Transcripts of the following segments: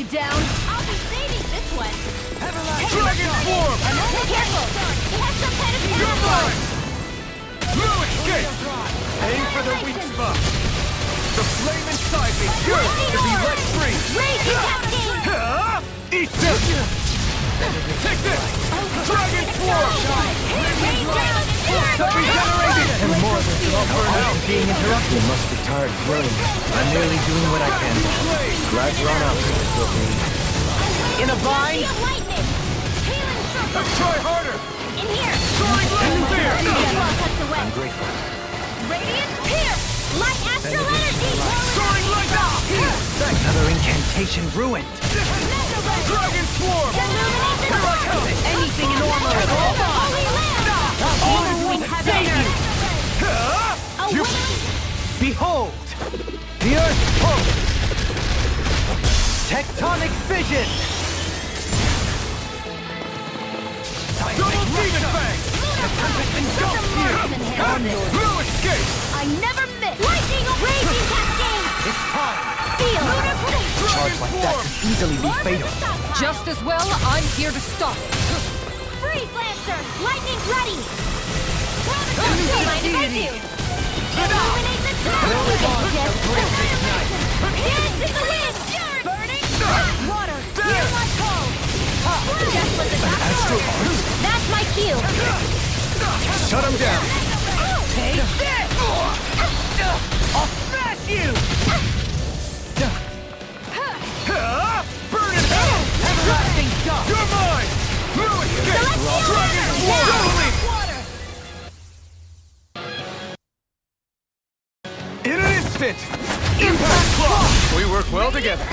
you down. I'll be saving this one. Dragon form! Careful! He has some kind of You're power. mine! No escape! Aim for the weak spot. The flame inside me yearns to be let free. Raging cascade! Eat this! Take this! Dragon form! Rain down! The regeneration! And more than Burn out! being interrupted. You must be tired of growing. I'm merely doing what I can. Glad you're on out. In a bind? Lightning! Healing circle! Let's try harder! In here! Soaring light fear! Cuts away. I'm grateful. Radiant pierce! Light astral energy! Soaring light out! Another incantation ruined. Dragon swarm! Illuminate the dark! Anything in armor at all. Holy land! We have entered. You... Behold! The Earth pulse! Tectonic fission! Double demon fang! No escape! I never miss! Lightning! Raging cascade! It's time! Feel! A charge like that could easily be fatal. Just as well, I'm here to stop it. Freeze Lancer! Lightning ready! Mind if I do? Illuminate the dark! Dance in the wind! Burning! Water! Hear my call! Just what the doctor ordered! That's my cue! Shut him down! Take this! I'll smash you! Burn in hell! Everlasting dust! You're mine! No escape! Dragon swarm! In an instant! Impact clock! We work well together.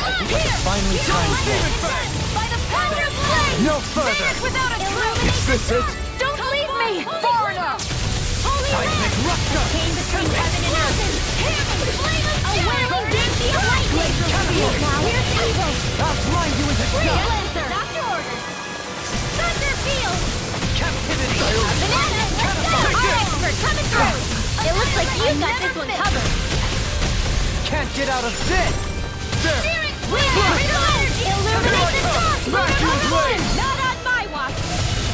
Finally time for By the power of flame! No further! Without a trace! Is this it? Don't leave me! Far enough! Holy Seismic land! rupture! Came between heaven and earth! Flame of a whirling daisy of lightning! Now here's evil! I'll blind you with a Freeze gun! Lancer! Doctor orders! Thunder field! Captivity! Banana! Our expert coming through! It looks like you got this one covered! Can't get out of this! There! Illuminate the dark! Vacuum blade! Not on my watch!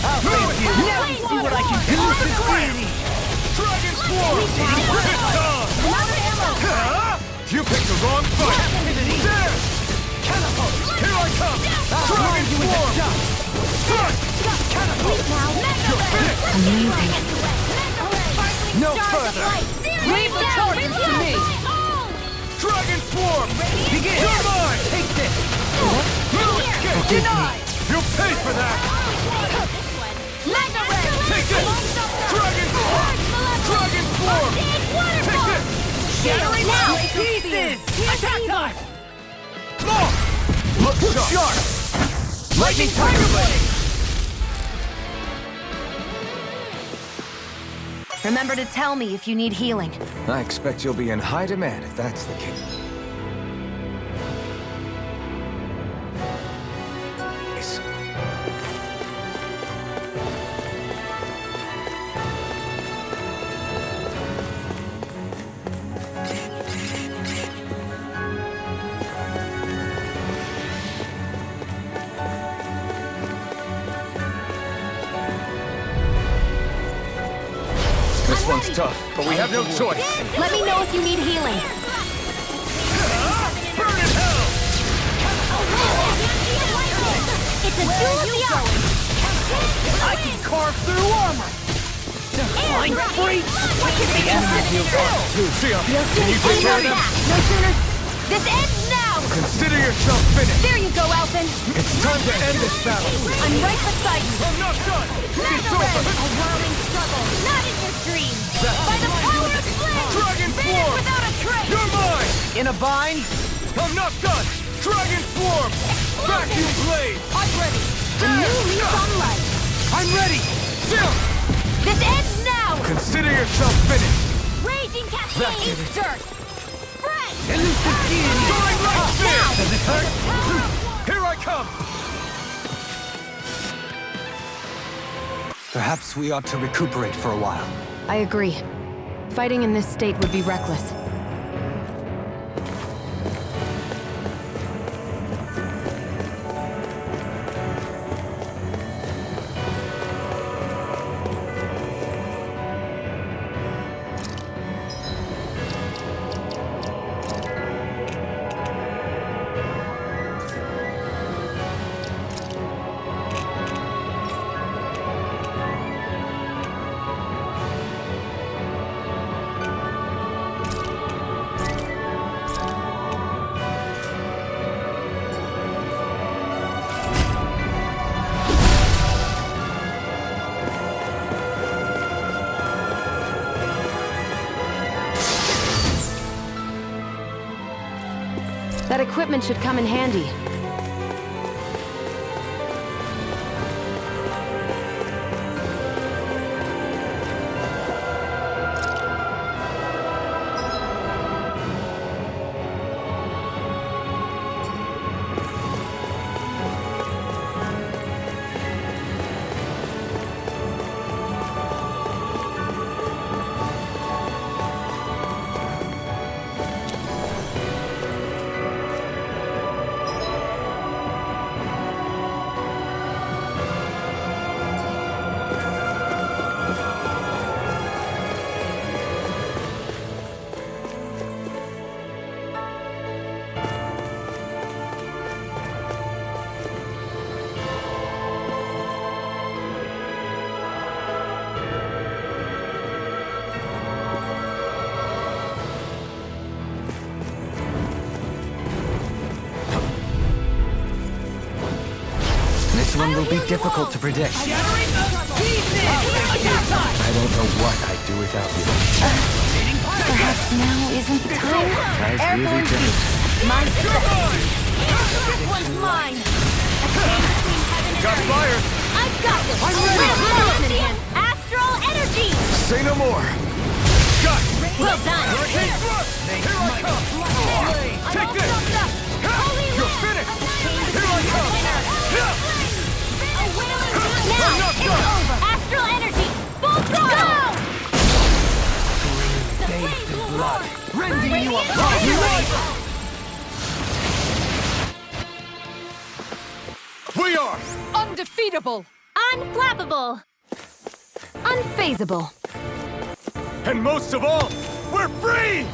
I'll face you! Now you see what I can do with this deity! Dragon swarm! It's on! Another ammo! You picked the wrong fight! There! Catapult! Here I come! Dragon swarm! Catapult! Now, No further! Leave the charges to me. Dragon swarm! Begin! You're mine! Take this! No escape! Denied. You'll pay for that! Take this! Dragon swarm! Dragon swarm! Take this! Shattering now! Pieces! Attack time! Long! Look sharp! Lightning tiger blade! Remember to tell me if you need healing. I expect you'll be in high demand if that's the case. This one's tough, but we have no choice. Let me know if you need healing. Burn in hell! It's a duel of the hours! I can carve through armor! Flying freak! See ya. Can you take care of them? No sooner... This ends now! Consider yourself finished. There you go, Alphen. It's time to end this battle. I'm right beside you. I'm not done. It's A over. whirling struggle! Not in your dreams! By the power of flame! Dragon Vanish swarm! without a trace! You're mine. In a bind? I'm not done. Dragon swarm. Vacuum blade. I'm ready. A new lease on life! I'm ready! Still. This ends now! Consider yourself finished. Raging cascade! Eat dirt! Spread! Elusive deity! Soaring light spear. Does it hurt? Here I come. Perhaps we ought to recuperate for a while. I agree. Fighting in this state would be reckless. That equipment should come in handy. This one will be difficult to predict. I don't know what I'd do without you. Perhaps now isn't the time. I really don't. Mine. This one's mine. Got fire! I've got this. I'm ready. Astral energy. Say no more! Got it! Well done. Here I come! Take this! You're finished! Here I come! Now, it's over. Astral energy. Full throttle. Bathed in blood, rending you apart! We are Undefeatable! unflappable. Unfazable! And most of all, we're free!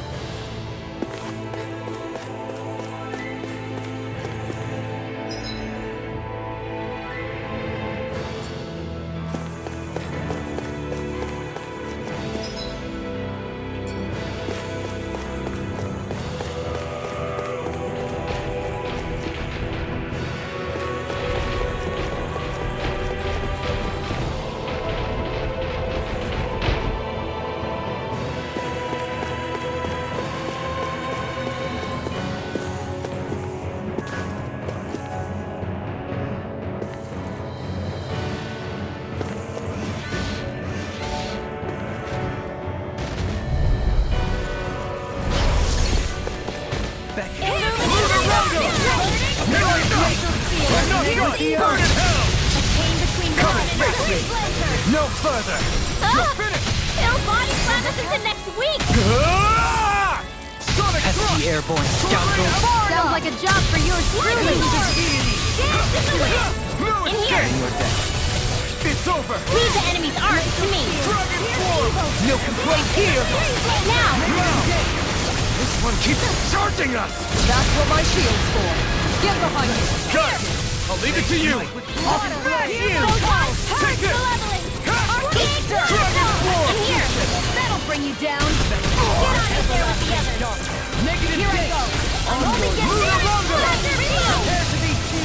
No further! You're finished! It'll body slam us into next week. Sonic Pesky airborne scoundrel. Sounds like a job for yours truly! In here. It's over! Leave the enemy's arms to me. Dragon form! No complaint here. Now. This one keeps charging us! That's what my shield's for! Get behind me! Got it! I'll leave it to you! Take it! Dragon form! In here. That'll bring you down! Get out of there with the others. Negative Here I go! I'll only get more without me.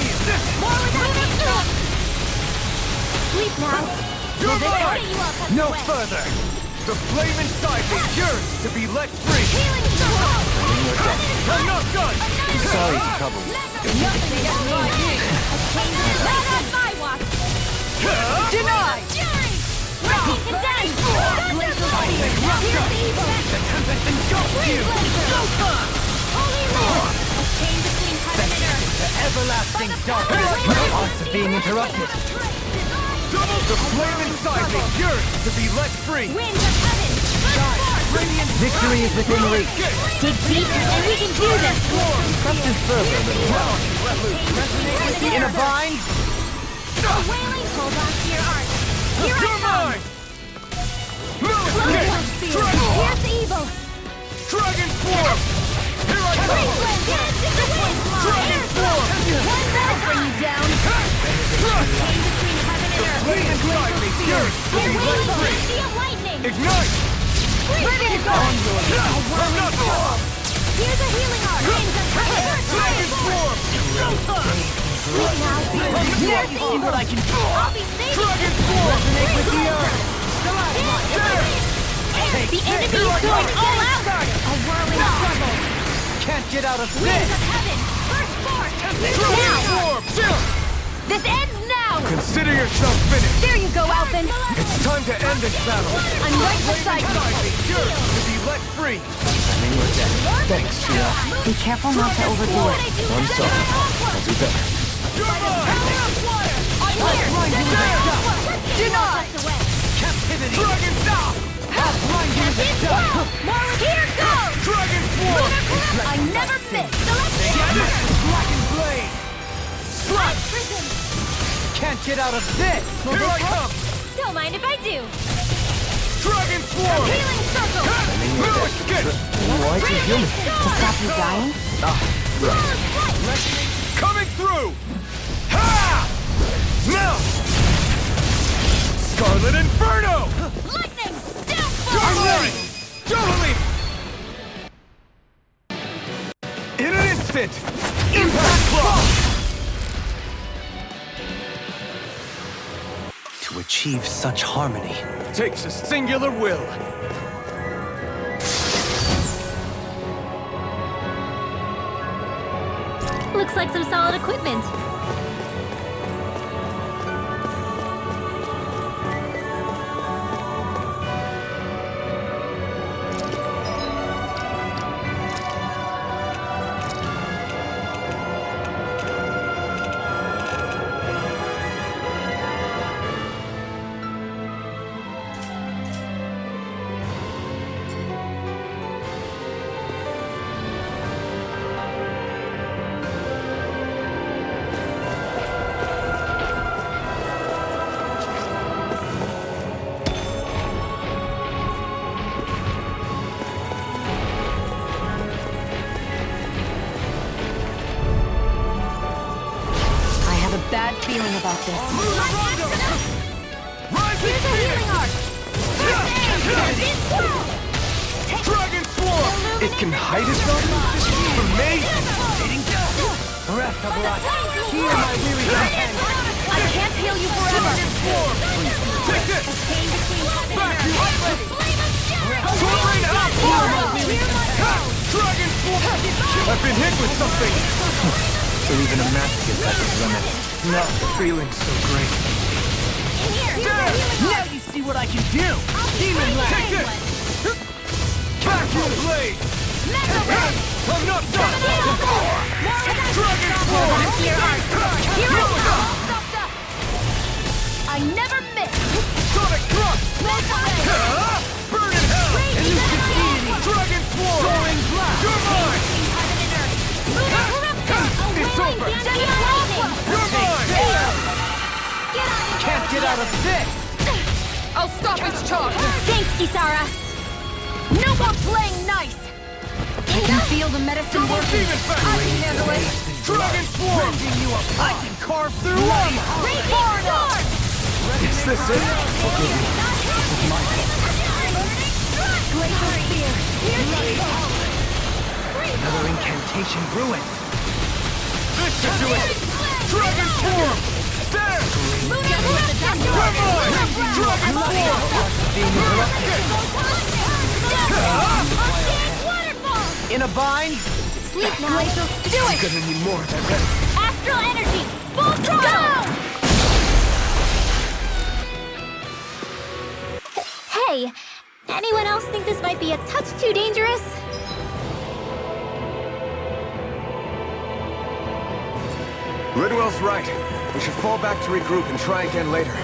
Sleep now. You're mine! You up at the No way. further! The flame inside me yearns to be let free! Healing circle. I'm not done! Sorry to trouble you. Nothing gets by me! Not on my watch. Denied! Fury. Breaking condemned. Here's the evil. The tempest engulfs you! Holy Lord. A chain between heaven and earth. The everlasting darkness. No odds of being interrupted. The flame inside me yearns to be let free! Winds of heaven. Radiant Victory is within reach. Dig deep and we can do this. Trust is further a little while. In a bind? A wailing hold on to your art. Here I You're come. mine! No escape! Dragon! Here's the evil. Dragon form! Here I go! Dragon form! One that'll bring you down. Crush! Chain between heaven and earth. Flame inside me yearns to be let free! Sea of lightning. Ignite! Ready to go. I'm not wrong! Here's a healing art. Winds of heaven. Dragon form! Sleep now. Here's the evil. What I can do. I'll be saving Dragon this. form! Resonate with the earth. The enemy is going all out. A whirling trouble. Can't get out of Winds this. of heaven. Consider yourself finished. There you go, Alphen. It's time to end this battle. I'm right beside you. Yours to be let free. I mean, we're dead. Thanks, Shia. Be careful not to overdo it. I'm sorry. I'll do better. You're mine. Do not. Captivity. Dragon stop. Here goes. Dragon swarm. I never miss. Blackened blade. Slap prison. Can't get out of this. Here I come. Don't mind if I do. Dragon swarm. Healing circle. Why is he human? To stop you dying? Coming through. Ha! Now. Scarlet Inferno. Lightning. I'm ready. Totally. In an instant. Impact block. To achieve such harmony. Takes a singular will. Looks like some solid equipment. Bad feeling about this. Rising Phoenix! Dragon Swarm! It can hide itself? From me? Heal my weary companion. I can't heal you forever. Dragon Swarm! Take this! Back you up! Soaring outward! Dragon Swarm! I've been hit with something! So even a mask gets at its limit. Not feeling so great. Now you see what I can do! Demon Blade! Take this! Vacuum Blade! I'm not done! Dragon Swarm! I never miss. Sonic Thrust! Burn in hell! Elusive Deity! Dragon Swarm! Soaring Blast! You're mine! It's over! You're mine! Can't get out of this! I'll stop its charge. Thanks, Kisara. No more playing nice. I can feel the medicine Double working. Demon I can handle it. Dragon Swarm! I can carve through one! Is this it? Glacial Spear. Another incantation ruined. This should do it! Dragon Swarm! Stand! Dragon Dragon Swarm! In a bind? Sleep now. Glacial. Do it. Gonna need more of that. Astral energy. Full throttle. Hey, anyone else think this might be a touch too dangerous? Ridwell's right. We should fall back to regroup and try again later.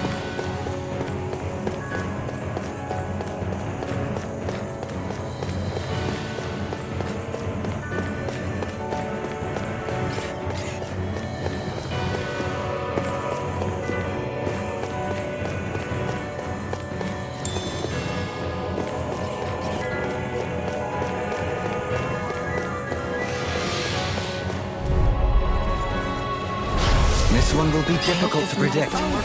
This one will be difficult to predict. Healing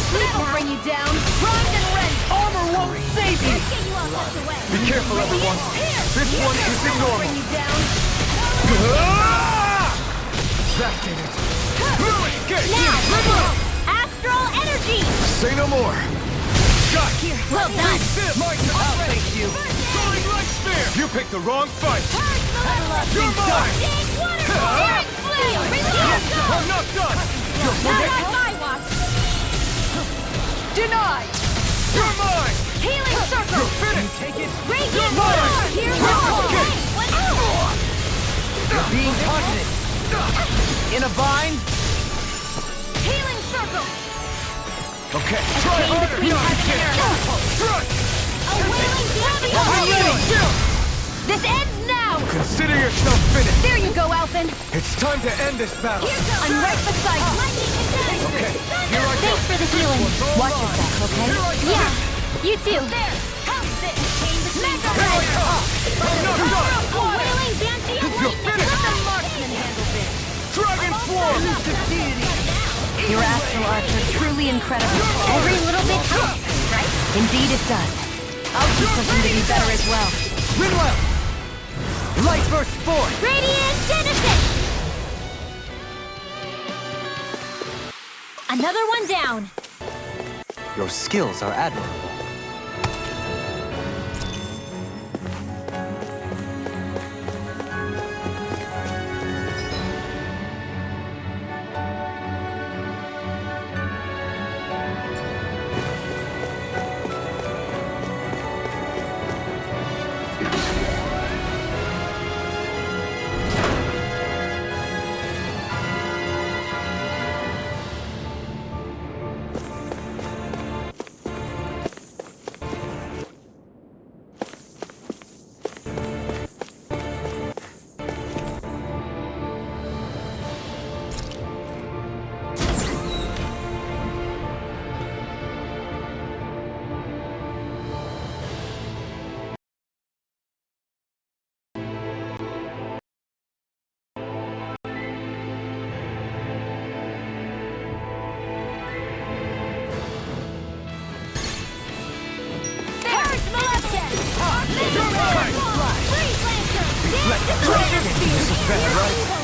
sleep will bring you down. Grind and rend. Armor won't save you! Be careful, everyone. This one isn't normal. Bring you down. That did it. No escape! Now, astral energy. Say no more. Got here. Well done. I'll face you. Soaring Light Spear! You picked the wrong fight. You're mine! I'm not done! Not on my watch! Denied! You're mine! Healing circle! Finish! Take it! Radiant mine! sword! Here's the Okay. You're being targeted. In a bind? Healing circle! Okay, A try chain harder! between heaven and earth! Thrust! A wailing I'm champion! ready! This ends now! Consider yourself finished! There you go, Alphen! It's time to end this battle! I'm right beside you! Okay, here I go! Thanks for the healing! Watch yourself, okay? Yeah! You too! There! How's this? Mega Here I Red! come! I'm not done! A wailing Banshee of You're lightning! finished! Let the marksman handle this! Dragon Swarm! Your astral arts are truly incredible. Every little bit helps, right? Indeed it does. I'll keep pushing to be better as well. Rinwell! Light burst forth! Radiant Genesis! Another one down. Your skills are admirable.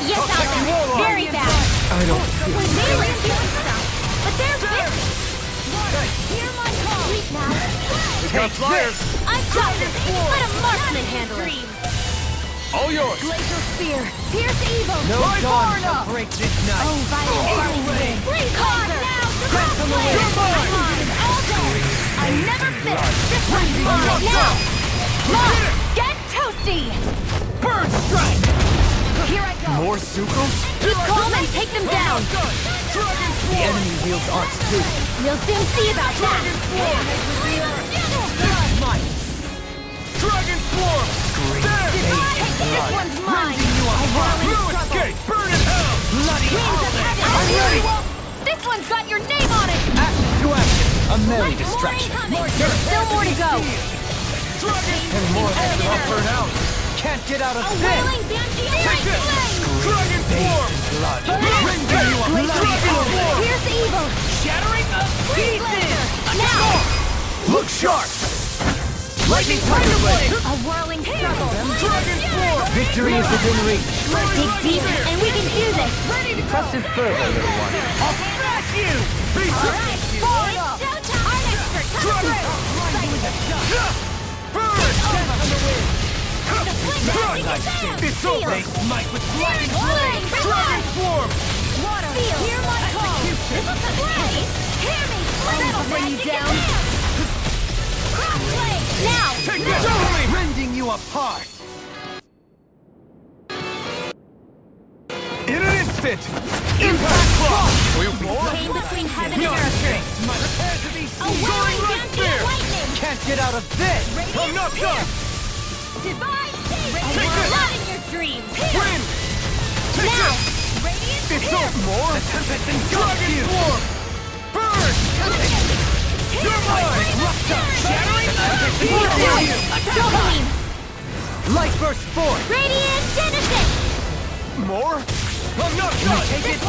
Yes, Alvin. Very bad. I don't But there's this. Hear my call. Sleep now. We got flyers! I've got this. Let a marksman handle it. All yours! Glacial spear. Pierce evil. No Fly dawn far shall enough. break this night. Oh, violent burning wind. Please Carter. Now. Grant them away. You're mine! All day. I never finish. This one's mine now. Mark, get toasty. Bird strike! Here I go. More Zuko? Keep calm and take them down. Dragon The Swarm! enemy wields arts too. We'll soon see about that. Dragon Swarm! There! This one's mine. Blue escape! Burn in hell! Bloody Wings of heaven. I'm ready. This one's got your name on it. Action to action. A merry distraction. There's still more to go. Dragon And more than I'll burn out! can't get out of A this. wailing banshee of Take this! lightning. Dragon Swarm! Blood. Bring down you a Dragon Swarm! Here's evil. Shattering of pieces. Now. Look sharp! Lightning thunder blade. A whirling struggle. Dragon Swarm! Victory is within reach. Dig deep, and we can do this. Press it further, little one. I'll smash you! Be All right. far enough! Our expert. Dragon! Burn! It's over! They smite with lightning Flying. Dragon Swarm! Water. Feel. Hear my call. This is the play. Hear me. That'll bring you down. Crossblade. Now. Take this! Totally! rending you apart. In an instant! Impact Clock! Came between heaven and earth. Prepare to be A whirling banshee of lightning. Can't get out of this. I'm not done! Divine Take this! blood in your dreams. Win! Take Now. this! Radiant It's pierce. no more! Dragon Swarm! Burn! You're mine! Shattering Shattering! Light burst forth. Radiant Genesis. More? I'm not done! Take it.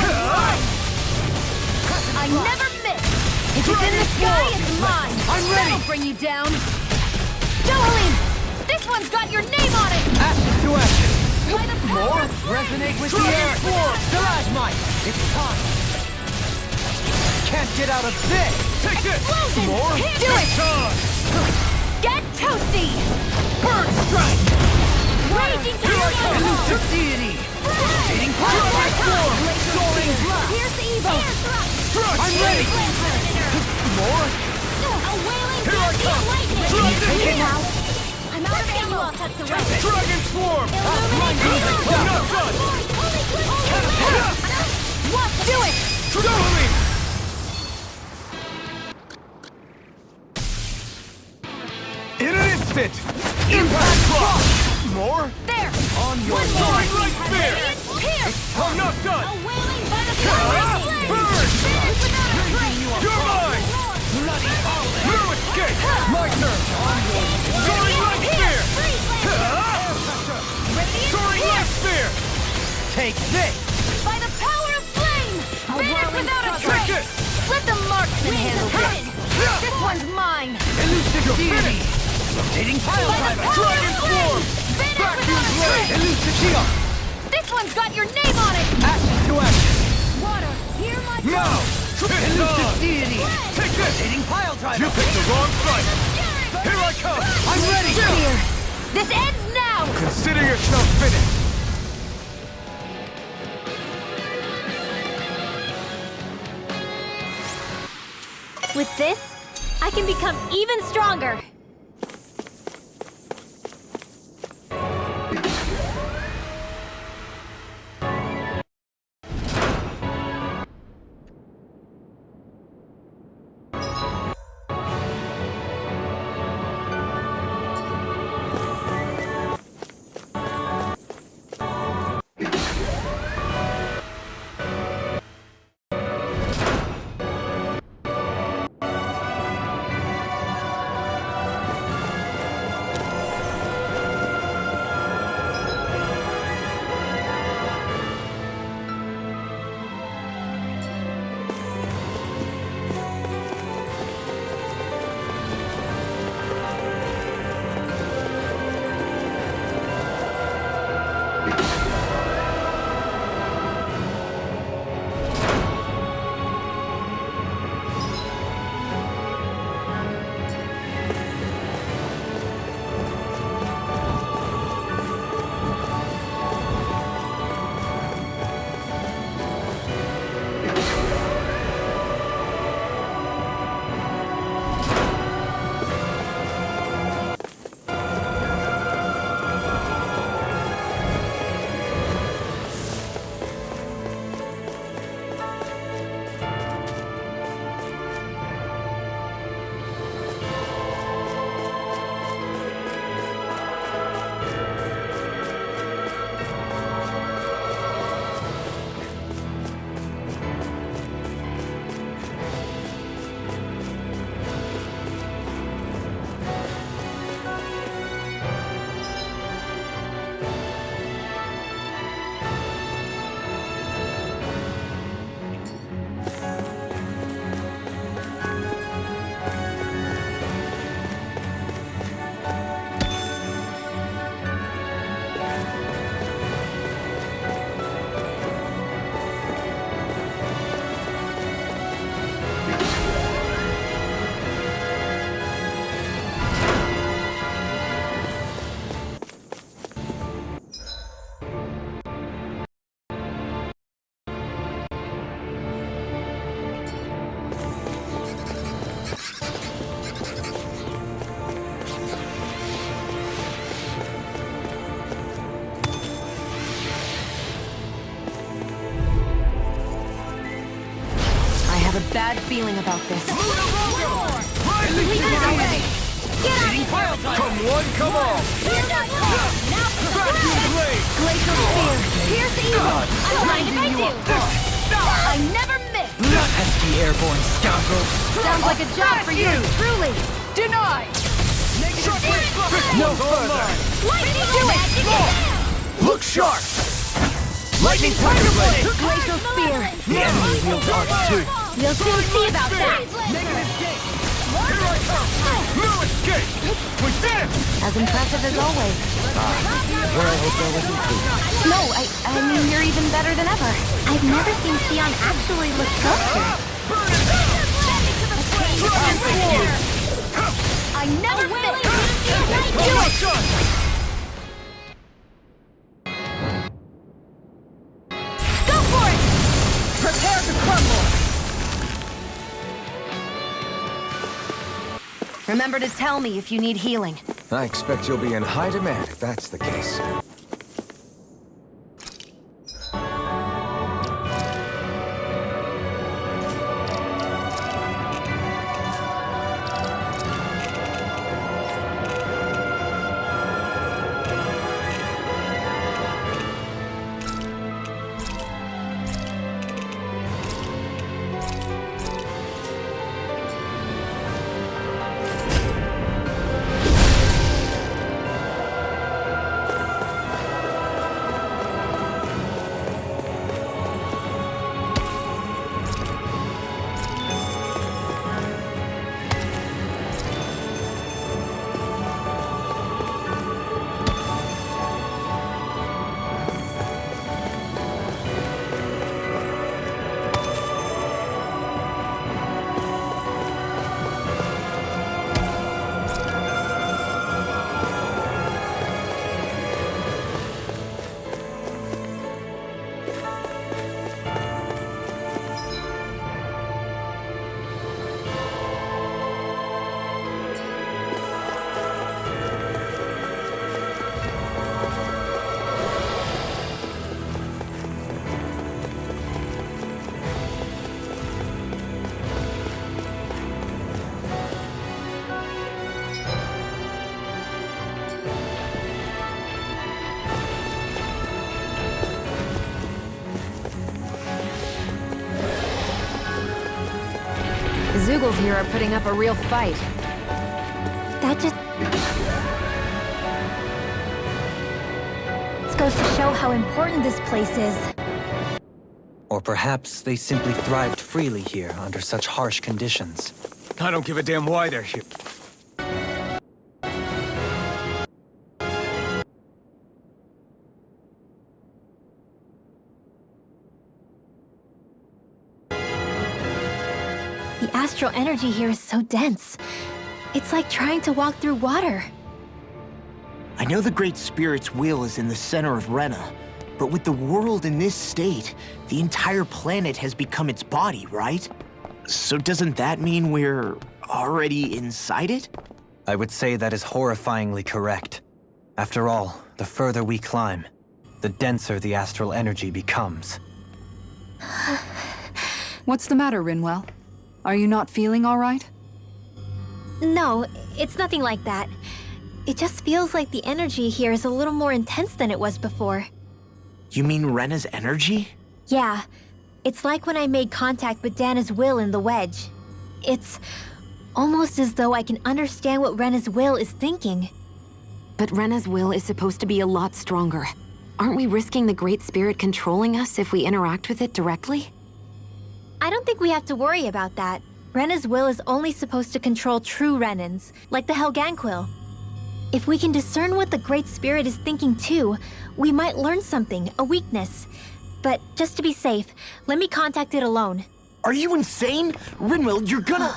I never miss. If it's in the sky, it's mine. I'm ready. That'll bring you down. Jolene, this one's got your name on it. Action to action. By the power of Resonate with the Dragon earth. Swarm! Stalagmite. It's time. Can't get out of this. Take this! explosion. More? Do it. Get toasty. Bird strike! Raging Here I tornado. Elusive deity. Dragon Swarm! Soaring blood. Here's evil! I'm ready! More? Here I come! Take it now! I'm out of ammo! Dragon Swarm! Illuminate I'm not done! What? Do it! Totally! In an instant! Impact Block! More? There! On your side! Right there! I'm not done! A wailing by the power! Burn! Finish without a trace! You're mine! No escape! My turn! Soaring Light Spear! Soaring Light Spear! Take this! By the power of flame! Finish without a Take trace! it! Let the marksman handle this! This one's mine! Elusive deity! Rotating pile driver! Dragon Swarm! Finish Back without a you blade! trace! Elusive shield! This one's got your name on it! Action to action! Water, hear my Now! It's Elusive on! deity! Take this! Rotating pile You driver! picked the wrong fight! Here I come! I'm ready! Spear! This ends now! Consider yourself finished! With this, I can become even stronger! A bad feeling about this. Come one, come all! Vacuum blade! Glacial spear! Pierce evil! I'm blind if I do! I never miss! Pesky airborne scoundrel! Sounds like a job for you, truly! Denied! No further! Lightning do it! Look sharp! Lightning thunder blade! Glacial spear! The enemy wields arc too! We'll soon see about that! Here I come! No escape! We did it! As impressive as always. Where I hope there was improvement. No, I mean, you're even better than ever. I've never seen Xion actually look sculpted. I never miss! Do it! Go for it! Prepare to crumble! Remember to tell me if you need healing. I expect you'll be in high demand if that's the case. The Zoogles here are putting up a real fight. That just... This goes to show how important this place is. Or perhaps they simply thrived freely here under such harsh conditions. I don't give a damn why they're here. The astral energy here is so dense. It's like trying to walk through water. I know the Great Spirit's will is in the center of Rena, but with the world in this state, the entire planet has become its body, right? So doesn't that mean we're already inside it? I would say that is horrifyingly correct. After all, the further we climb, the denser the astral energy becomes. What's the matter, Rinwell? Are you not feeling all right? No, it's nothing like that. It just feels like the energy here is a little more intense than it was before. You mean Rena's energy? Yeah. It's like when I made contact with Dana's will in the wedge. It's almost as though I can understand what Rena's will is thinking. But Rena's will is supposed to be a lot stronger. Aren't we risking the Great Spirit controlling us if we interact with it directly? I don't think we have to worry about that. Rena's will is only supposed to control true Renans, like the Helganquil. If we can discern what the Great Spirit is thinking too, we might learn something, a weakness. But just to be safe, let me contact it alone. Are you insane? Rinwell, you're gonna...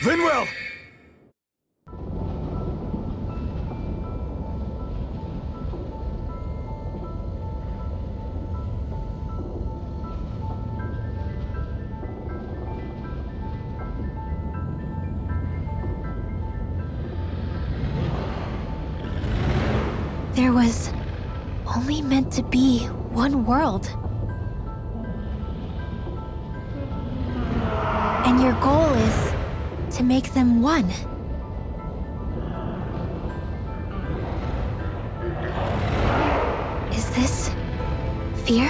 Rinwell! There was only meant to be one world. And your goal is to make them one. Is this fear?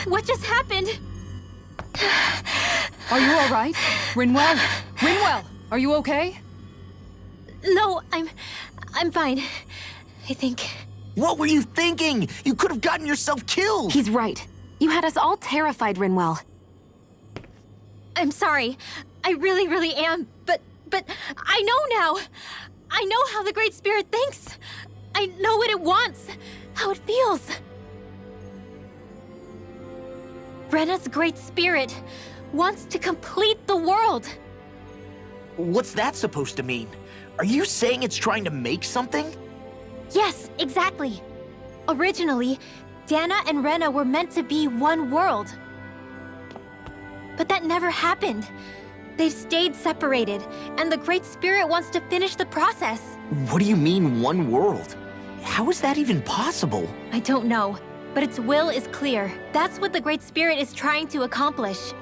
What just happened? Are you all right? Rinwell? Rinwell, are you okay? No, I'm fine. I think. What were you thinking? You could have gotten yourself killed! He's right. You had us all terrified, Rinwell. I'm sorry. I really am. But I know now. I know how the Great Spirit thinks. I know what it wants, how it feels. Rena's Great Spirit wants to complete the world. What's that supposed to mean? Are you saying it's trying to make something? Yes, exactly. Originally, Dana and Rena were meant to be one world. But that never happened. They've stayed separated, and the Great Spirit wants to finish the process. What do you mean, one world? How is that even possible? I don't know, but its will is clear. That's what the Great Spirit is trying to accomplish.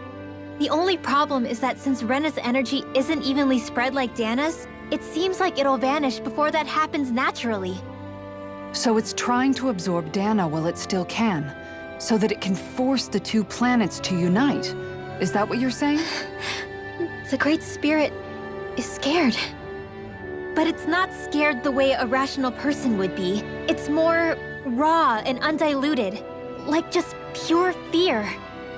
The only problem is that since Rena's energy isn't evenly spread like Dana's, it seems like it'll vanish before that happens naturally. So it's trying to absorb Dana while it still can, so that it can force the two planets to unite. Is that what you're saying? The Great Spirit is scared. But it's not scared the way a rational person would be. It's more raw and undiluted, like just pure fear.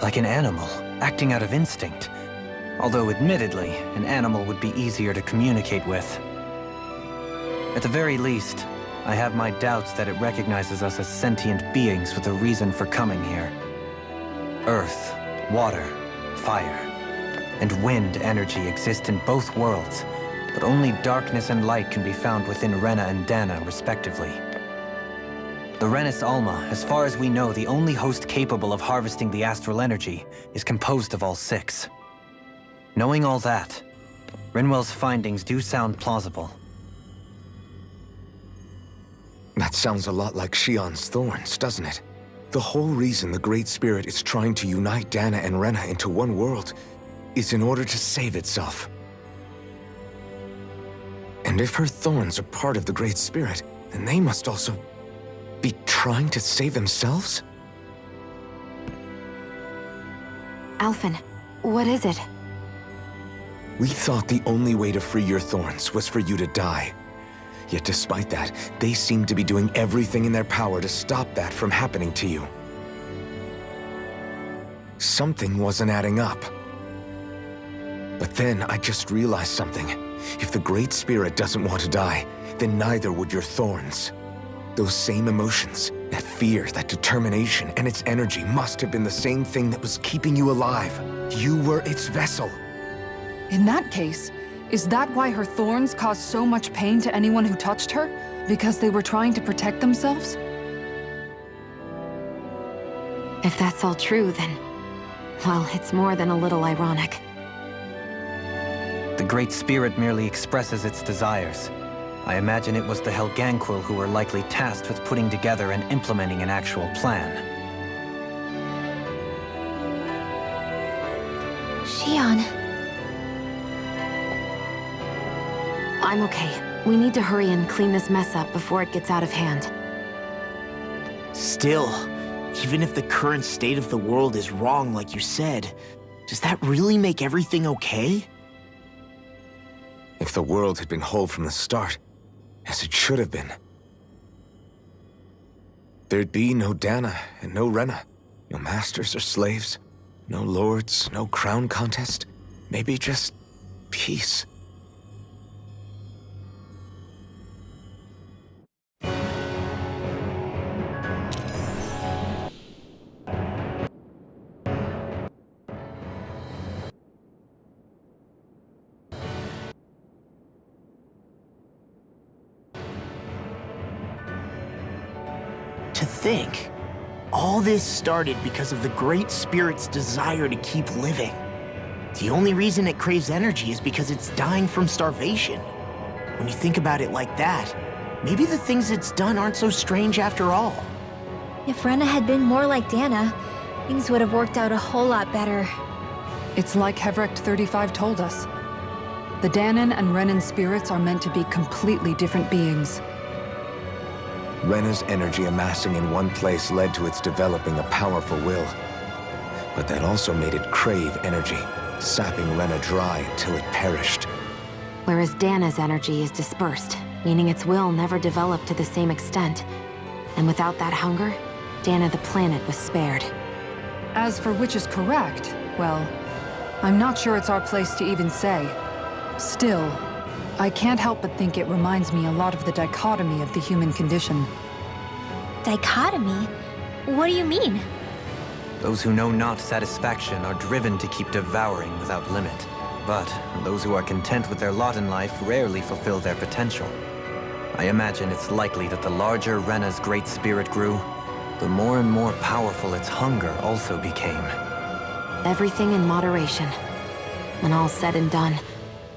Like an animal, acting out of instinct. Although admittedly, an animal would be easier to communicate with. At the very least, I have my doubts that it recognizes us as sentient beings with a reason for coming here. Earth, water, fire, and wind energy exist in both worlds, but only darkness and light can be found within Rena and Dana, respectively. The Renis Alma, as far as we know, the only host capable of harvesting the astral energy, is composed of all six. Knowing all that, Rinwell's findings do sound plausible. That sounds a lot like Shion's thorns, doesn't it? The whole reason the Great Spirit is trying to unite Dana and Rena into one world is in order to save itself. And if her thorns are part of the Great Spirit, then they must also be trying to save themselves? Alphen, what is it? We thought the only way to free your thorns was for you to die. Yet despite that, they seem to be doing everything in their power to stop that from happening to you. Something wasn't adding up. But then I just realized something. If the Great Spirit doesn't want to die, then neither would your thorns. Those same emotions, that fear, that determination, and its energy must have been the same thing that was keeping you alive. You were its vessel. In that case, is that why her thorns caused so much pain to anyone who touched her? Because they were trying to protect themselves? If that's all true, then... well, it's more than a little ironic. The Great Spirit merely expresses its desires. I imagine it was the Helganquil who were likely tasked with putting together and implementing an actual plan. Shion. I'm okay. We need to hurry and clean this mess up before it gets out of hand. Still, even if the current state of the world is wrong like you said, does that really make everything okay? If the world had been whole from the start, as it should have been, there'd be no Dana and no Rena, no masters or slaves, no lords, no crown contest, maybe just peace. To think, all this started because of the Great Spirit's desire to keep living. The only reason it craves energy is because it's dying from starvation. When you think about it like that, maybe the things it's done aren't so strange after all. If Rena had been more like Dana, things would have worked out a whole lot better. It's like Hevrecht 35 told us. The Danan and Renan spirits are meant to be completely different beings. Rena's energy amassing in one place led to its developing a powerful will. But that also made it crave energy, sapping Rena dry until it perished. Whereas Dana's energy is dispersed, meaning its will never developed to the same extent. And without that hunger, Dana the planet was spared. As for which is correct, well, I'm not sure it's our place to even say. Still, I can't help but think it reminds me a lot of the dichotomy of the human condition. Dichotomy? What do you mean? Those who know not satisfaction are driven to keep devouring without limit. But those who are content with their lot in life rarely fulfill their potential. I imagine it's likely that the larger Rena's great spirit grew, the more and more powerful its hunger also became. Everything in moderation. When all's said and done,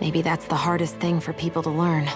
maybe that's the hardest thing for people to learn.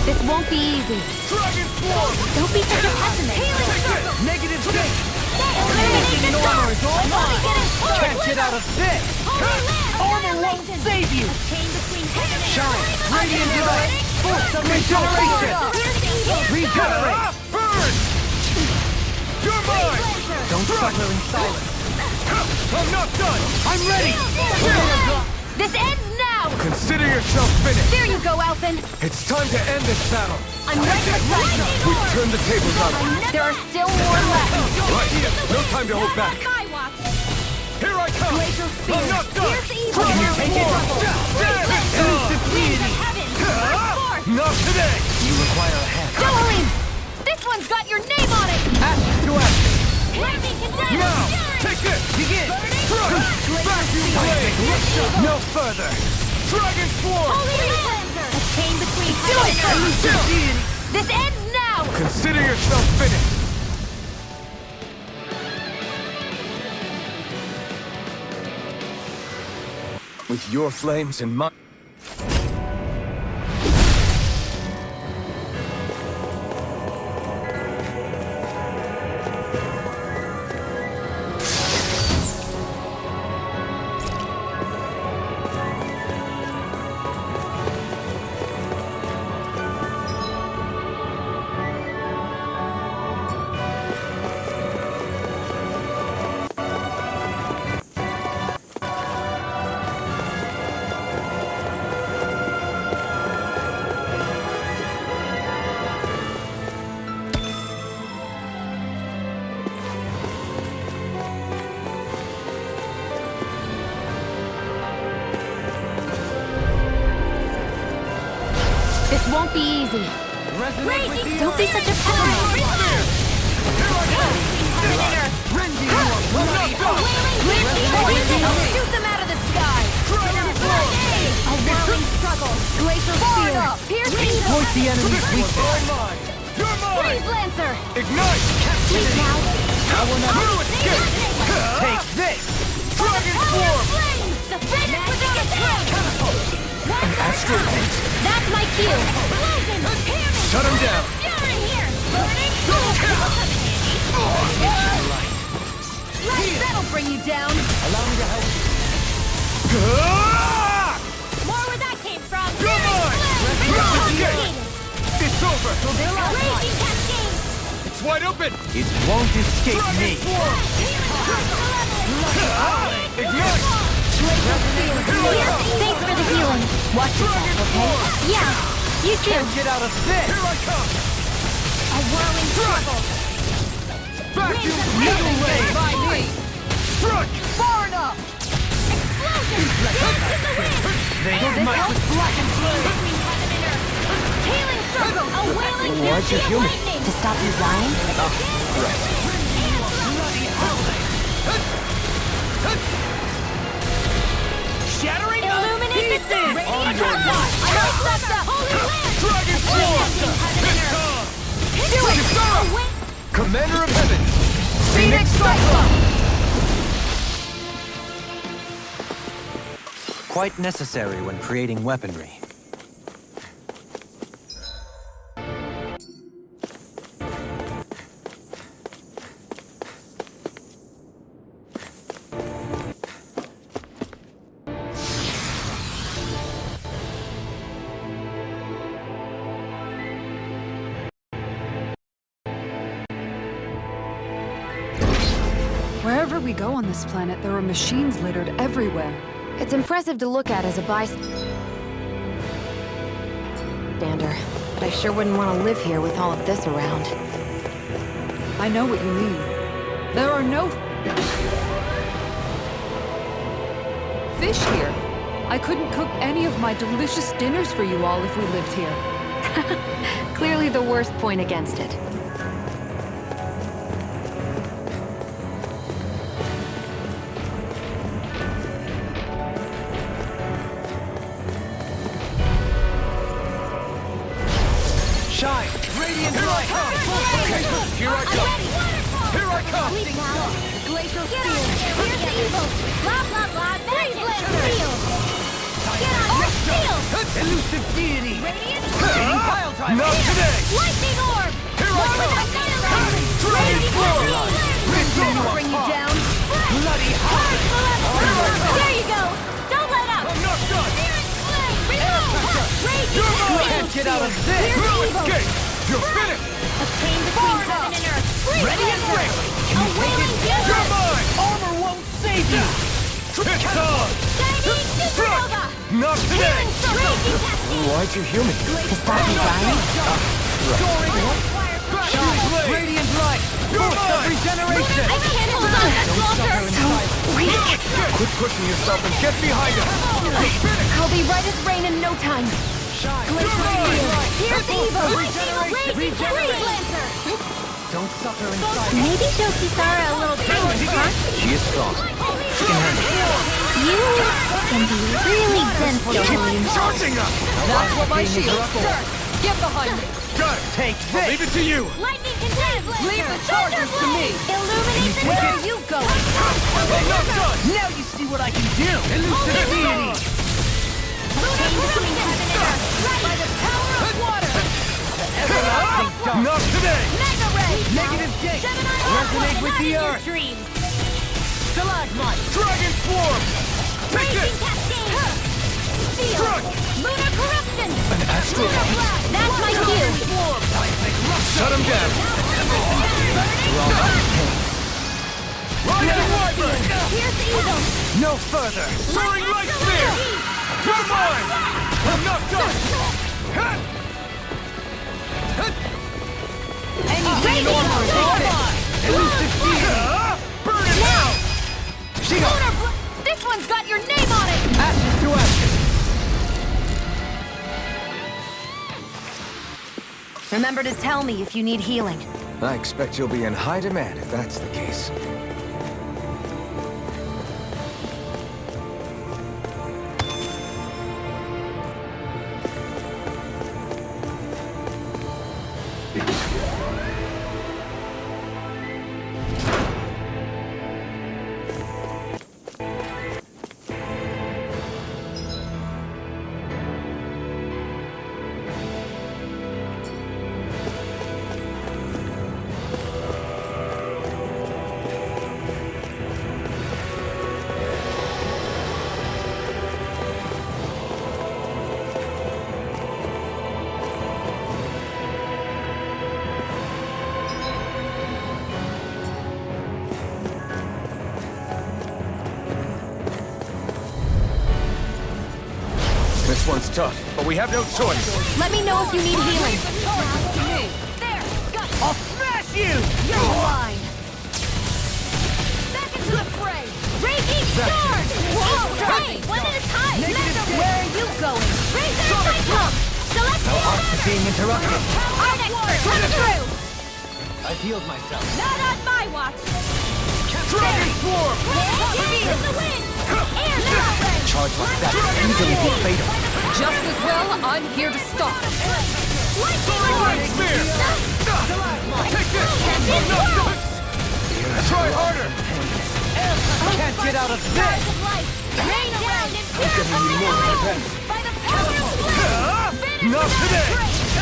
This won't be easy. Dragon form! Don't be such a pessimist. Negative state! Eliminate the armor is all mine! Can't Can't get out of this! Armor won't save you! Shine! Radiant light! Force of regeneration! Regenerate! Burn! You're mine! Don't suffer in silence. I'm not done! I'm ready! This ends now! Consider yourself finished! There you go, Alphen. It's time to end this battle! I'm ready to fight. We've turned the tables on them! There are still more left. Right here! No time to hold back! Here I come! I'm not done! Can you take it? Elusive deity! Not today! You require a hand. Jolene! This one's got your name on it! Ask to ask! Now! Now! Take this! Begin! Vacuum blade! No further! Dragon form! A chain between Do it! Elusive deity! This ends now! Consider yourself finished! With your flames and mine. This won't be easy. Don't be such a Shoot them out of the sky! A whirling struggle! Glacial spear! Piercing Exploit the enemy's weakness! You're mine! Freeze Lancer! Ignite! Please now! I will not escape! Take this! Dragon form! The finish without a An astral hit! That's my cue! Shut him down! That'll bring you down! Allow me to help you. More where that came from! You're mine! It's over! Raging Cascade! It's wide open! It won't escape Dragon me. form! Ignite! Thanks for the healing. Watch yourself, okay? Yeah, you too. Can't get out of this! Here I come! A whirling struggle. Vacuum needle rain! By me. Struck! Far enough. Explosion! They might with black and flame! Healing circle. A wailing Why'd you heal me? lightning. To stop you dying? Shattering Illuminate the sun. Radiant touch. Dragon form! Do it. Commander of Heaven! Phoenix Cyclone. Quite necessary when creating weaponry. Everywhere we go on this planet, there are machines littered everywhere. It's impressive to look at as a bystander, but I sure wouldn't want to live here with all of this around. I know what you mean. There are no fish here. I couldn't cook any of my delicious dinners for you all if we lived here. Clearly the worst point against it. Shine! Radiant light! Here I come! Here I come! Glacial steel! Here's the evil! Blah, blah, blah! Magic! Steel! Get on your steel! Elusive deity! Radiant Hitting pile driver! Not today! Lightning orb! Here I come! Dragon blow! Ripping you Bring you apart! down! Bloody hell! There you go! Don't let up! I'm not done! Raging! Can't get out of this! Escape! You're finished! A chain between heaven and earth! Ready and ready! A wailing You're desert! mine! Armor won't save you! It's on! Shining supernova! Not today! Raging cascade! Why'd you heal me? Is that dying? Soaring! Shine! Radiant light! Force of regeneration! I can't hold on much longer! Quit pushing yourself and get behind us! I'll be right as rain in no time! Shine! Here's the evil! Regeneration! Raging Lancer! Don't suffer in silence! Maybe show Kisara a little kindness, huh? She is strong. She can handle it. You can be really gentle. Charging us! That's what my shield says! Get behind me! Got it! Take this! Leave it to you! Lightning contains Leave the charges to me! Illuminate the Where where are you going? I'm not done! Now you see what I can do! Elusive deity! chain between heaven and earth. By the power of water! Everlasting dark! Not today! Mega ray! Negative gate! Gemini Resonate with the earth! Dreams. Stalagmite! Dragon swarm! Take Raging this! cascade! Steel! Struck! Lunar corruption! An astral Lunar blast! That's my cue! swarm! Shut him down! Rising wyvern! Here's the evil! No further! Soaring light spear! You're mine! I'm not done! Hut! Hut! Raging storm! Elusive deity! Burn it now! Lunar this one's got your name on it! Ashes to ashes! Remember to tell me if you need healing. I expect you'll be in high demand if that's the case. This one's tough, but we have no choice. Let me know if you need healing. There! I'll smash you! You're blind. Back into the fray. Raging sword! Whoa! Hey! One at a time! Where are you going? Razor Cyclone! Select No heart to being interrupted. our expert! Come through! I've healed myself. Not on my watch! Dragon swarm! He's in the wind! Air now, Ray! Charge like that can easily be fatal. Just as well, I'm here to stop. Soaring light spear! Take this! I'm not done! Try harder! Can't get out of this! Rain down and pure by the power of flame! Not today!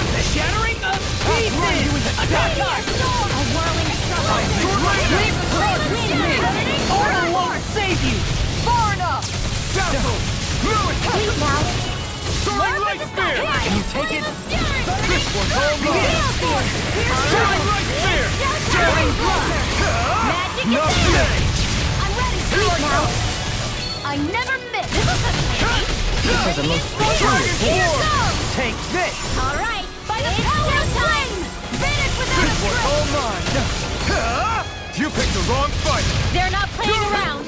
The shattering of pieces! Attack! A whirling struggle! Leave the charge to me! Order won't save you! Far enough! Dazzle! Ruin! Please now! Soaring light spear! Can you take it? This one's all mine! Soaring light spear! Daring blood! Magic Not is today! Wait now! I never miss! This is the most peculiar Here goes! Take this! Alright, by the power of time! Vanish without a trace! All mine! You picked the wrong fight! They're not playing around!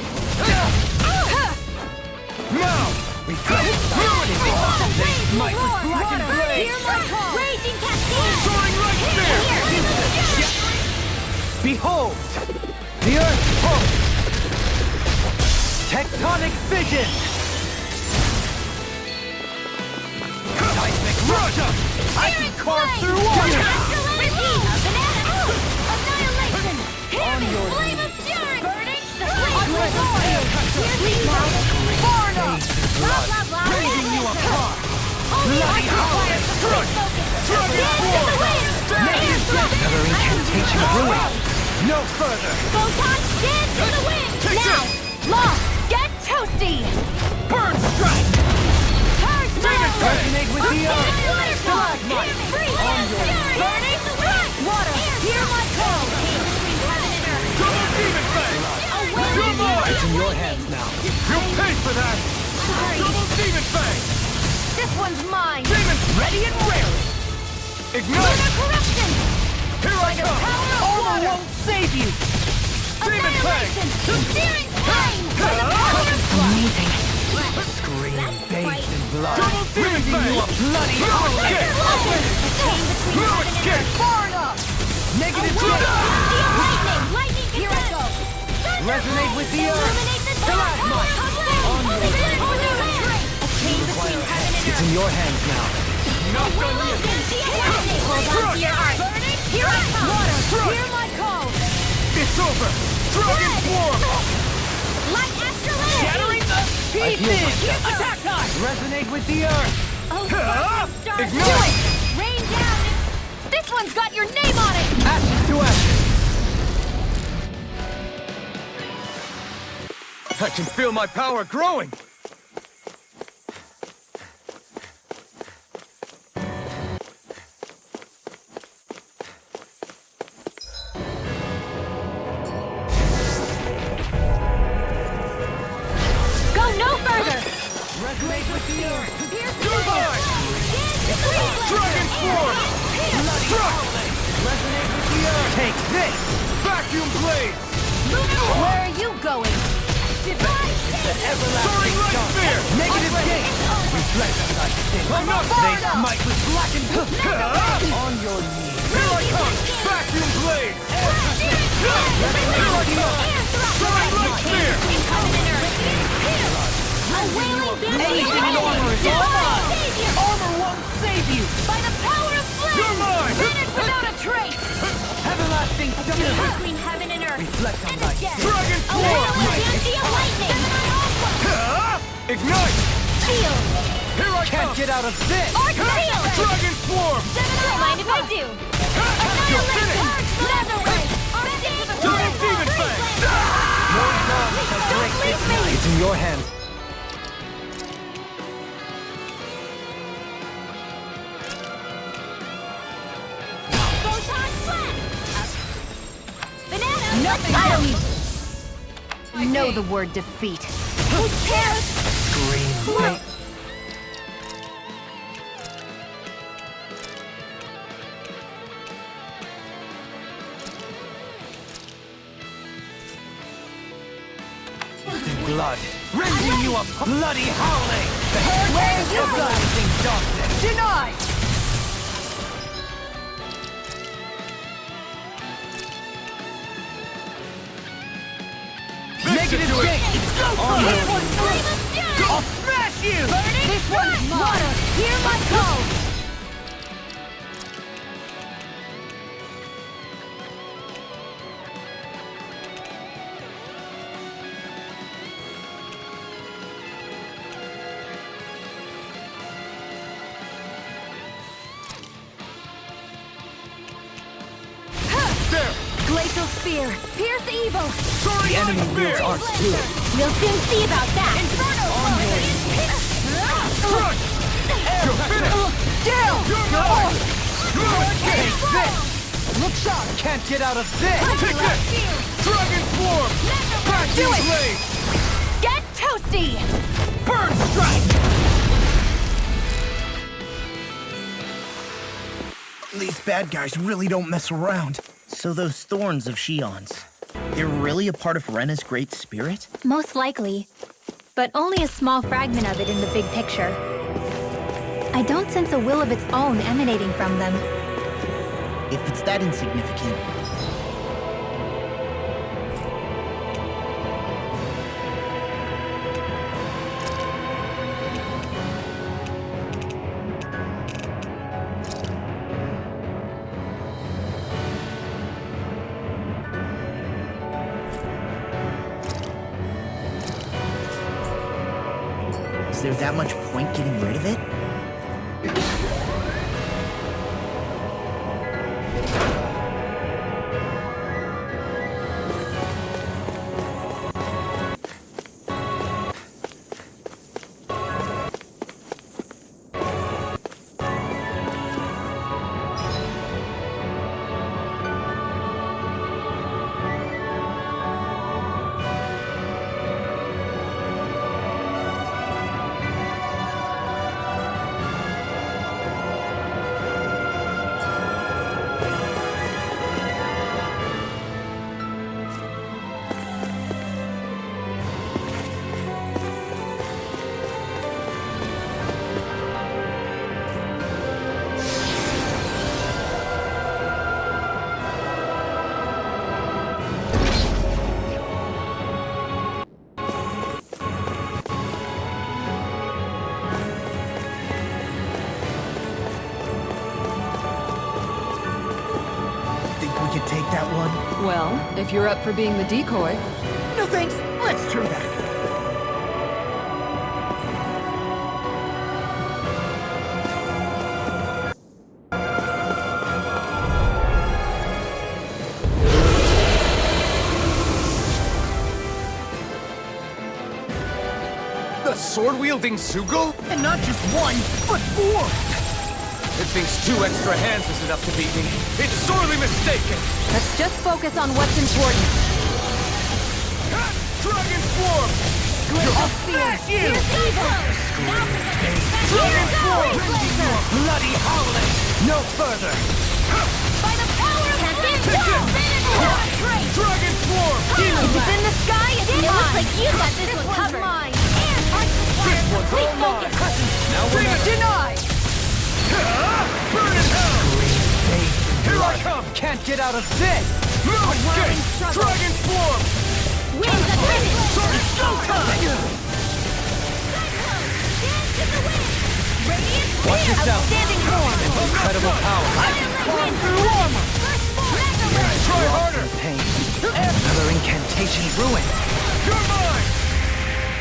Now! We got it! Might with black and blade! Raging cascade! Soaring right there! Behold! The Earth pulse! Tectonic vision! Seismic rush! I can carve through water! Annihilation! On your Flame of fury! Burning the Blood! blah, blah, blah! Raising you apart! Only Bloody I require Struck! Struck it forward! Another incantation of ruin! No further! Photon dance to the wind! Now! Law! Get toasty! Burn strike! Hard Resonate with the earth! Stalagmite! On your burning strike! Water! Hear my call! Double demon fang! You're mine! It's in your hands now. You paid for that! Double demon fang! This one's mine! Demon ready and ready! Ignite! Lunar corruption! Here I come! Armor won't save you! Demon fang! Searing flame! By the power of Amazing. Scream bathed in blood. Double demon fang! You a bloody howling! Fluid kick! Far enough! Negative Lightning! Here I go! Resonate with the earth! Illuminate the Stalagmite! It's in your hands now. Not done yet! Hold on to your art! Here I come! Water! Hear my call! It's over! Dragon swarm! Light astrolabe! Shattering the I feel pieces! Attack time! Resonate with the earth! Oh, Huh? stars! Ignite! Do it! Rain down! This one's got your name on it! Ashes to ashes! I can feel my power growing! Go no further! Resonate with the earth! You're mine! Dragon swarm! Struck! Resonate with the earth! Take this! Vacuum blade! Where are you going? Soaring light spear! Negative gate! Reflect thy sin. I'm not They smite with blackened on your knees. Here I come! Vacuum blade! Soaring light spear! Anything in armor is all mine! Armor won't save you! By the power of flame! You're mine! Finish without a trace! Everlasting steel! Between heaven and earth! Reflect on And thy again! sin. Dragon A swarm! whale of lightning! Ignite! Steel! Here I Can't come! get out of this! Arc steel! Dragon swarm! Don't mind if I do! You're finished! Leather ray! Double demon fang! Don't leave me! It's in your hands. Photon slam! Banana! Nothing! I don't need... Know the word defeat. Who cares? Scream bait. Blood, rending you a bloody howling! Where you go? Everlasting darkness! Denied! Negative gate! On your I'll smash you! This one's water! Hear my call! There! Glacial spear! Pierce evil! Soaring The enemy light wields spear! arts too. We'll soon see about that! Inferno! Crush! You're finished! Still! You're mine! Take this! Look sharp! Can't get out of this! Take this! Dragon swarm! Vacuum blade! Nasty! Burn strike! These bad guys really don't mess around. So those thorns of Shion's, they're really a part of Rena's great spirit? Most likely. But only a small fragment of it in the big picture. I don't sense a will of its own emanating from them. If it's that insignificant, is there that much point getting rid of it? Well, if you're up for being the decoy. No thanks, let's turn back. The sword-wielding Sugel? And not just one, but four! It thinks 2 extra hands is enough to beat me. It's sorely mistaken! Let's just focus on what's important. Dragon Swarm! I'll smash you! Dragon Swarm! Bloody howling! No further! By the power of Dragon Swarm! If it's in the sky, it's mine! It looks like you got this one covered! Mine! This one's all mine! Now we're not denied! Burn in hell! Here I come! Can't get out of this! No escape! Dragon Swarm! Wings of heaven! It's showtime! Watch yourself! Outstanding form! Incredible power! Climb through armor! Try harder! Pain. Another incantation ruin! You're mine!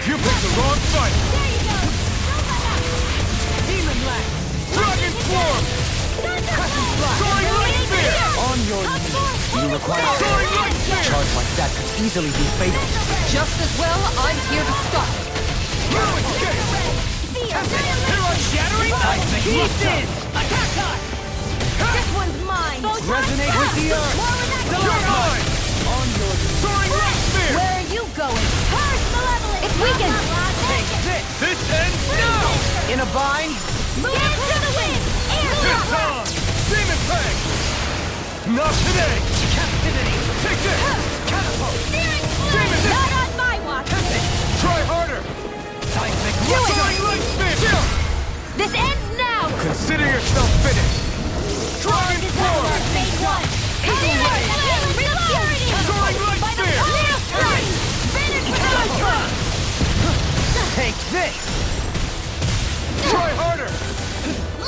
You picked the wrong fight! Demon Lash! Dragon Swarm! Soaring Light Spear! On your knees. You require Soaring Light a Spear! charge like that could easily be fatal. Just as well, I'm here to stop it. No escape! Here I shattering! He's in! Attack time! This one's mine! Resonate with the earth! You're mine! On your knees. Soaring Light Spear! Where are you going? Curse malevolence! It's weakened! Take this! This ends now! In a bind? Move to the wind! This time! Demon Fang! Not today! Captivity! Take this! Catapult! Demon Fang! Not on my watch! Try harder! Seismic Soaring Light Spear! This ends now! Consider yourself finished! Dragon Swarm! Phase 1! Soaring Light Spear! Take this! Try harder!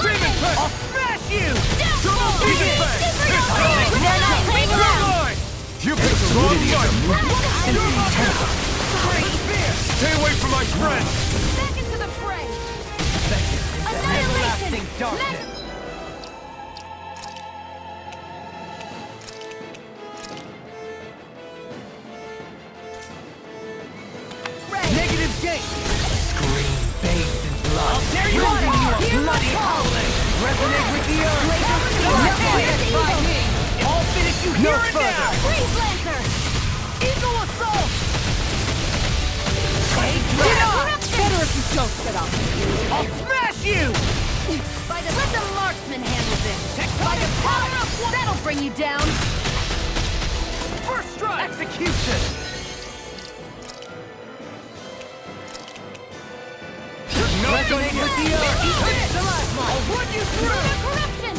Demon Fang! I'll smash you! Double Demon Fang! You're mine! You picked the wrong fight! You're mine! Stay away from my friend! Back into the fray! Everlasting darkness! Negative gate! Scream bathed in blood. There you are! Bloody howling! Resonate with the earth! I'll finish you No here and further. now! Freeze Lancer! Eagle Assault! Take that! sure if you don't shut up. I'll smash you! Let the marksman handle this. By the power of one, that'll bring you down. First strike! Execution! Resonate with the earth! I'll run you through! Corruption!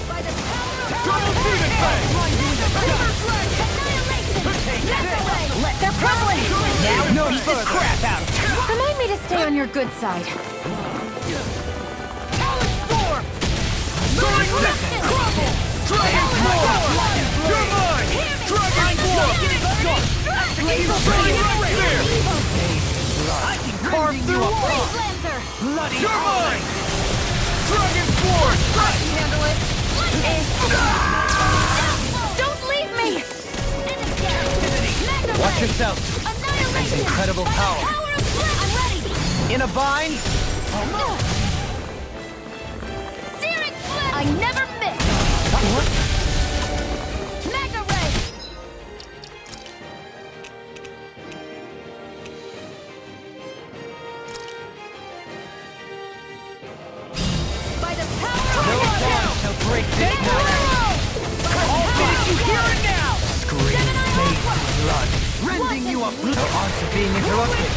By the power of Double Phoenix Bang! They're crumbling! Now beat the crap out of them! Remind me to stay on your good side. Storm! Soaring Second! Crumble! Dragon Form! You're mine! Dragon Form! I can carve through all! Bloody You're mine! Dragon Force! I can handle it! Don't leave me! Watch yourself. That's incredible power. I'm ready! In a bind? Searing flame! I never miss! Mega ray! By the power of No one! one shall break this night. I'll finish you here and now! Scream fate blood. Rending you up! No odds of being interrupted.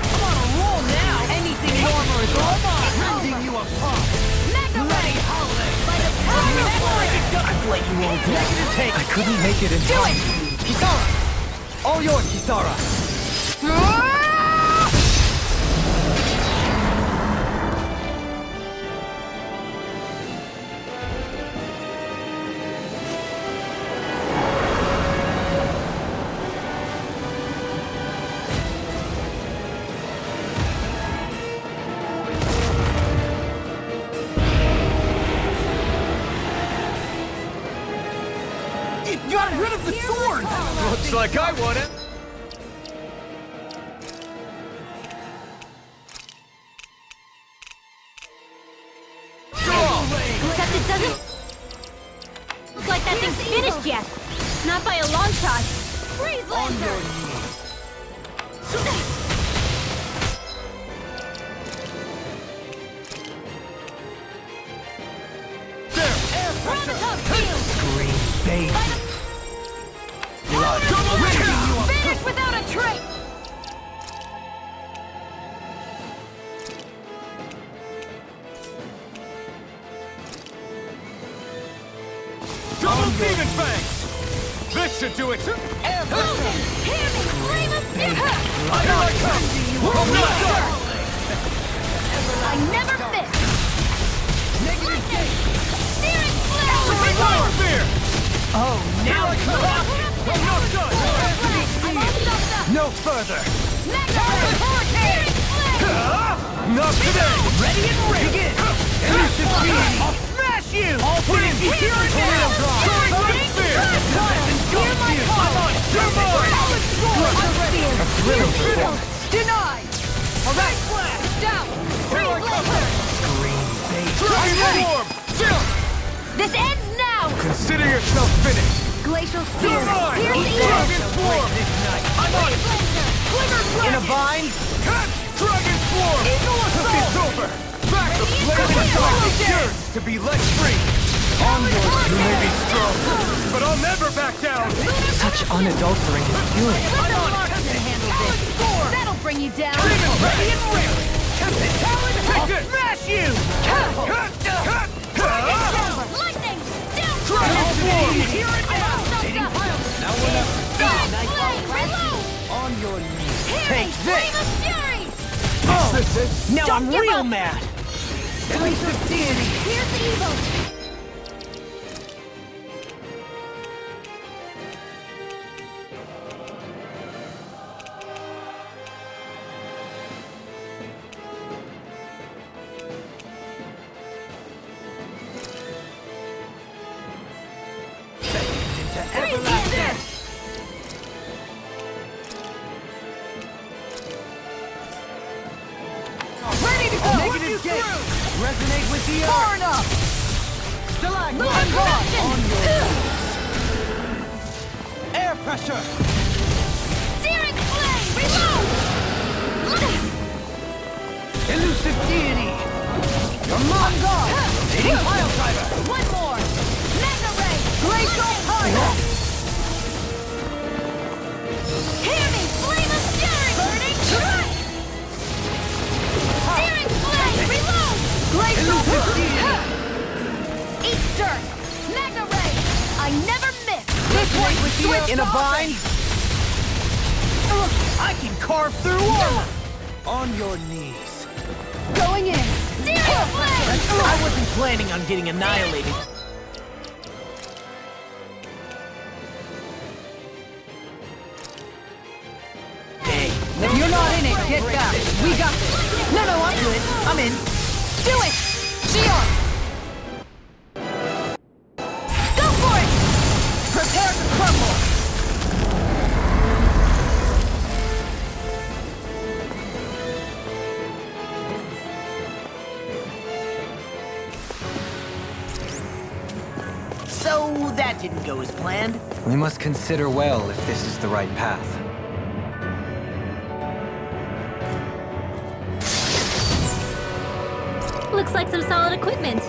I'm on a roll now! Anything normal is all mine! Rending you apart! Bloody holiday! By the power of one! I've let you all down! Negative take! I couldn't make it in time. Kisara! All yours, Kisara! It got rid of the thorns! Looks like I won it. Except it doesn't look like that thing's finished yet. Not by a long shot. Freeze laser! Prototype field! Scream fate blood. Finish without a trace! Double Demon Fangs! This should do it! Hear me! Flame of fear! I never miss! Lightning! Searing flame! Fear! Oh, now I'm not done! no further. Hurricane! Not today! Ready and ready. Begin. Elusive being. I'll smash you! I'll finish you here and now! Soaring Fear! Hear my call! You're mine! A thrilling performance. Denied! Alright, down! Freeze laser! Scream fate. Dragon Form! Jump! This ends now! Consider yourself finished! Glacial You're spear! mine! Here's the Dragon Form! I'm on it! In a bind? Cut! Dragon Form! Took this over! Back the blade is yours to be let free! Onward! You may be strong, but I'll never back down! Such unadulterated fury. That'll bring you down! Ready and ready! I'll smash you! Lightning! Down! Dragon Form! Here and now! Reload! On your knees! Take this! Fury! Now Don't I'm give real up. mad! Elusive deity! Here's the evil! Ready to go! Negative gate! Resonate with the earth! Far enough! Stalagmite! On your air pressure! Searing flame! Reload! Elusive deity! You're on guard! Pile driver! One more! Mega ray! Glacial power! Hear me! Flame of steering! Burning strike! Steering flame! Reload! Glacial power! Eat dirt! Mega ray! I never miss! This one with you in a bind? I can carve through armor! On your knees. Going in! Steering flame! I wasn't planning on getting annihilated. Hey, If you're not in it, get back! We got this! no, I'm good. I'm in. Do it! Shion! Go for it! Prepare to crumble! So that didn't go as planned. We must consider well if this is the right path. Looks like some solid equipment.